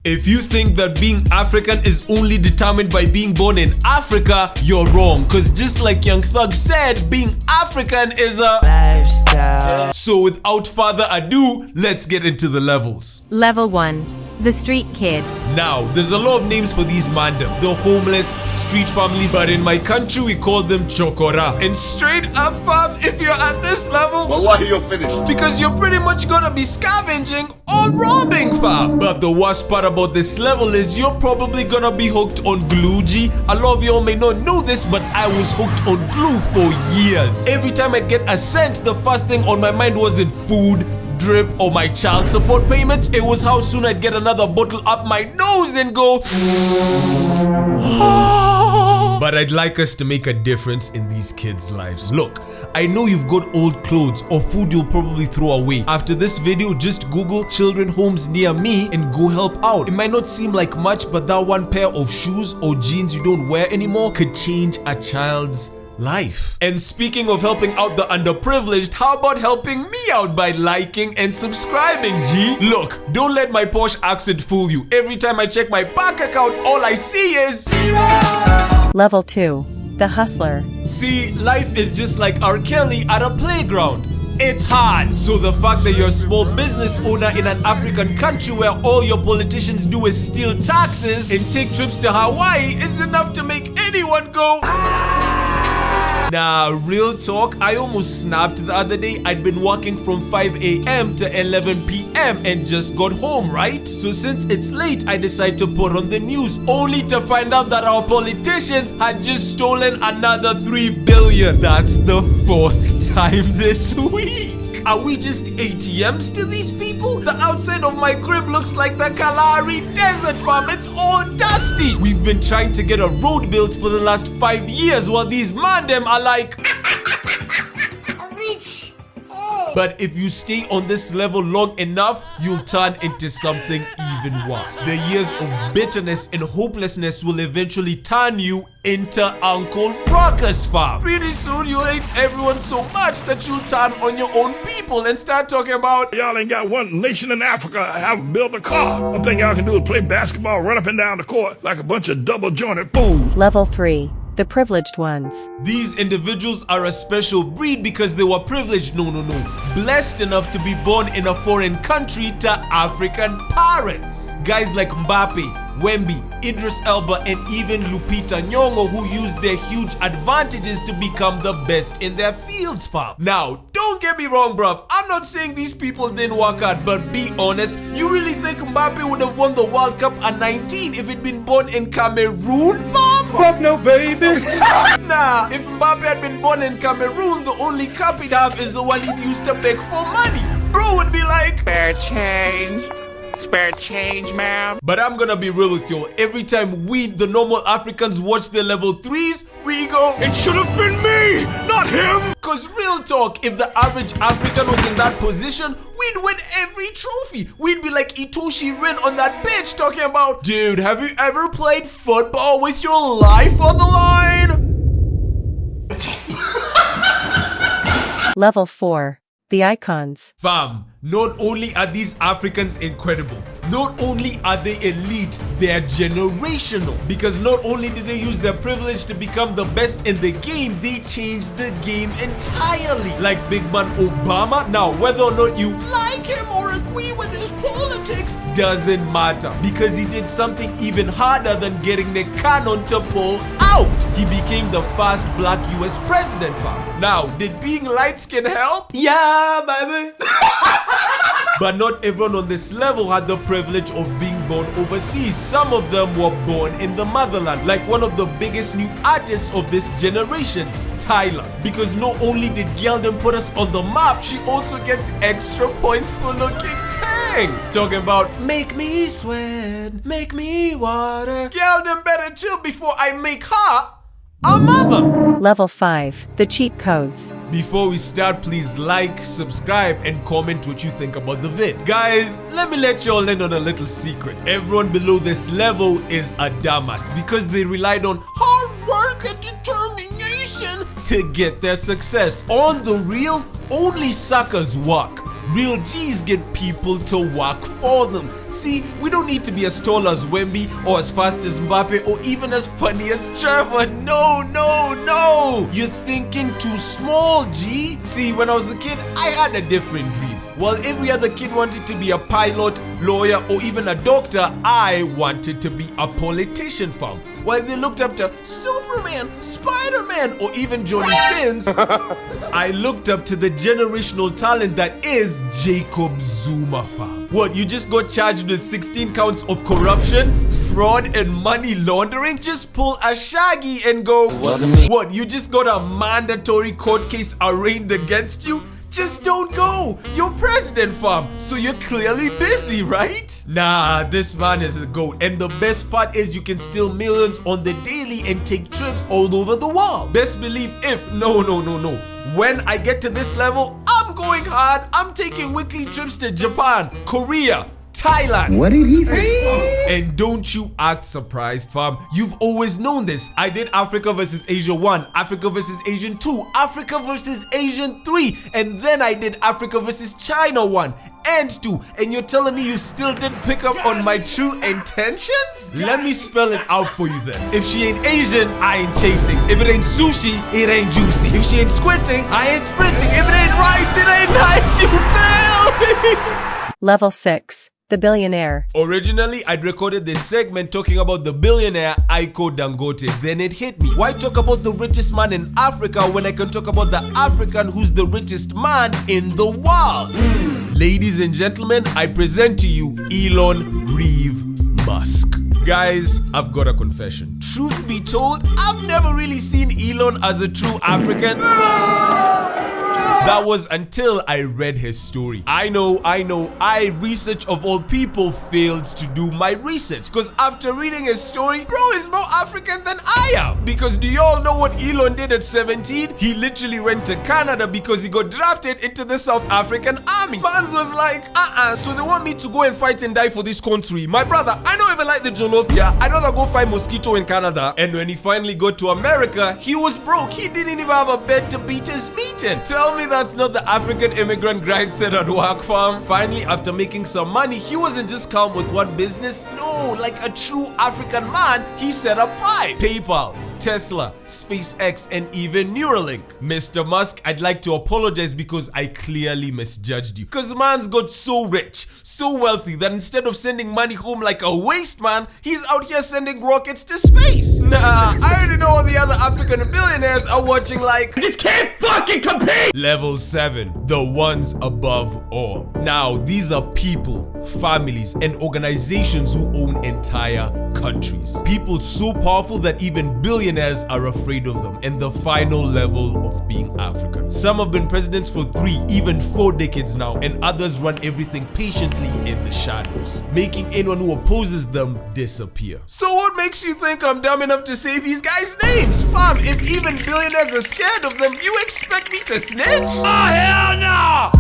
If you think that being African is only determined by being born in Africa, you're wrong. Cause just like Young Thug said, being African is a lifestyle. So without further ado, let's get into the levels. Level 1. The Street Kid. Now, there's a lot of names for these mandem. The homeless, street families, but in my country we call them chokora. And straight up fam, if you're at this level, wallahi you're finished. Because you're pretty much gonna be scavenging or robbing fam. But the worst part about this level is you're probably gonna be hooked on glue G. A lot of y'all may not know this, but I was hooked on glue for years. Every time I'd get a cent, the first thing on my mind wasn't food, drip, or my child support payments. It was how soon I'd get another bottle up my nose and go But I'd like us to make a difference in these kids' lives. Look, I know you've got old clothes or food you'll probably throw away. After this video, just Google children homes near me and go help out. It might not seem like much, but that one pair of shoes or jeans you don't wear anymore could change a child's life. And speaking of helping out the underprivileged, how about helping me out by liking and subscribing, G? Look, don't let my posh accent fool you. Every time I check my bank account, all I see is zero. Level 2. The Hustler. See, life is just like R. Kelly at a playground. It's hard. So the fact that you're a small business owner in an African country where all your politicians do is steal taxes and take trips to Hawaii is enough to make anyone go Nah, real talk, I almost snapped the other day. I'd been working from 5 a.m. to 11 p.m. and just got home, right? So since it's late, I decided to put on the news, only to find out that our politicians had just stolen another 3 billion. That's the 4th time this week. Are we just ATMs to these people? The outside of my crib looks like the Kalahari Desert fam. It's all dusty. We've been trying to get a road built for the last 5 years while these mandem are like rich. But if you stay on this level long enough, you'll turn into something even worse. The years of bitterness and hopelessness will eventually turn you into Uncle Ruckus fam. Pretty soon you'll hate everyone so much that you'll turn on your own people and start talking about y'all ain't got one nation in Africa have built a car. One thing y'all can do is play basketball, run up and down the court like a bunch of double jointed fools. Level 3. The Privileged Ones. These individuals are a special breed because they were privileged, no, blessed enough to be born in a foreign country to African parents. Guys like Mbappe, Wemby, Idris Elba, and even Lupita Nyong'o, who used their huge advantages to become the best in their fields, fam. Now, don't get me wrong, bruv. I'm not saying these people didn't work hard, but be honest, you really think Mbappe would have won the World Cup at 19 if he'd been born in Cameroon, fam? Fuck no, baby. Nah, if Mbappe had been born in Cameroon, the only cup he'd have is the one he'd used to beg for money. Bro would be like, Spare change, ma'am. But I'm gonna be real with you. Every time we, the normal Africans, watch their level 3s, we go, it should have been me, not him. Cause real talk, if the average African was in that position, we'd win every trophy. We'd be like Itoshi Rin on that bitch talking about, dude, have you ever played football with your life on the line? Level 4. The Icons. Fam, not only are these Africans incredible, not only are they elite, they're generational. Because not only did they use their privilege to become the best in the game, they changed the game entirely. Like big man Obama. Now, whether or not you like him or agree with his politics doesn't matter. Because he did something even harder than getting the cannon to pull out. He became the first black US president, fam. Now, did being light-skinned help? Yeah, baby. But not everyone on this level had the privilege of being born overseas. Some of them were born in the motherland, like one of the biggest new artists of this generation, Tyler. Because not only did Geldem put us on the map, she also gets extra points for looking pink. Talking about, make me sweat, make me water. Geldem better chill before I make her a mother. Level 5. The Cheat Codes. Before we start, please like, subscribe, and comment what you think about the vid. Guys, let me let y'all in on a little secret. Everyone below this level is a dumbass because they relied on hard work and determination to get their success. On the real, only suckers work. Real G's get people to work for them. See, we don't need to be as tall as Wemby or as fast as Mbappe or even as funny as Trevor. No, no, no. You're thinking too small, G. See, when I was a kid, I had a different dream. While every other kid wanted to be a pilot, lawyer, or even a doctor, I wanted to be a politician, fam. While they looked up to Superman, Spider-Man, or even Johnny Sins, I looked up to the generational talent that is Jacob Zuma, fam. What, you just got charged with 16 counts of corruption, fraud, and money laundering? Just pull a Shaggy and go, wasn't me. What, you just got a mandatory court case arraigned against you? Just don't go. You're president, fam. So you're clearly busy, right? Nah, this man is a goat. And the best part is you can steal millions on the daily and take trips all over the world. Best believe no. When I get to this level, I'm going hard. I'm taking weekly trips to Japan, Korea, Thailand. What did he say? And don't you act surprised, fam. You've always known this. I did Africa versus Asia 1, Africa versus Asian 2, Africa versus Asian 3, and then I did Africa versus China 1 and 2. And you're telling me you still didn't pick up on my true intentions? Let me spell it out for you then. If she ain't Asian, I ain't chasing. If it ain't sushi, it ain't juicy. If she ain't squinting, I ain't sprinting. If it ain't rice, it ain't nice. You fail. Level 6. The billionaire. Originally, I'd recorded this segment talking about the billionaire Aliko Dangote. Then it hit me. Why talk about the richest man in Africa when I can talk about the African who's the richest man in the world? Ladies and gentlemen, I present to you Elon Reeve Musk. Guys, I've got a confession. Truth be told, I've never really seen Elon as a true African. That was until I read his story. I know, research of all people failed to do my research. Because after reading his story, bro is more African than I am. Because do y'all know what Elon did at 17? He literally went to Canada because he got drafted into the South African army. Mans was like, so they want me to go and fight and die for this country. My brother, I don't even like the jollof here. I'd rather go fight mosquito in Canada. And when he finally got to America, he was broke. He didn't even have a bed to beat his meat in. Tell me that's not the African immigrant grind set at work, fam. Finally, after making some money, he wasn't just calm with one business. No, like a true African man, he set up 5. PayPal, Tesla, SpaceX, and even Neuralink. Mr. Musk, I'd like to apologize because I clearly misjudged you. Because man's got so rich, so wealthy that instead of sending money home like a waste man, he's out here sending rockets to space. Nah, I already know all the other African billionaires are watching like, I just can't fucking compete! Level 7, the ones above all. Now, these are people, families, and organizations who own entire countries. People so powerful that even billionaires are afraid of them, and the final level of being African. Some have been presidents for 3, even 4 decades now, and others run everything patiently in the shadows, making anyone who opposes them disappear. So what makes you think I'm dumb enough to say these guys' names? Fam, if even billionaires are scared of them, you expect me to snitch? Oh, hell no!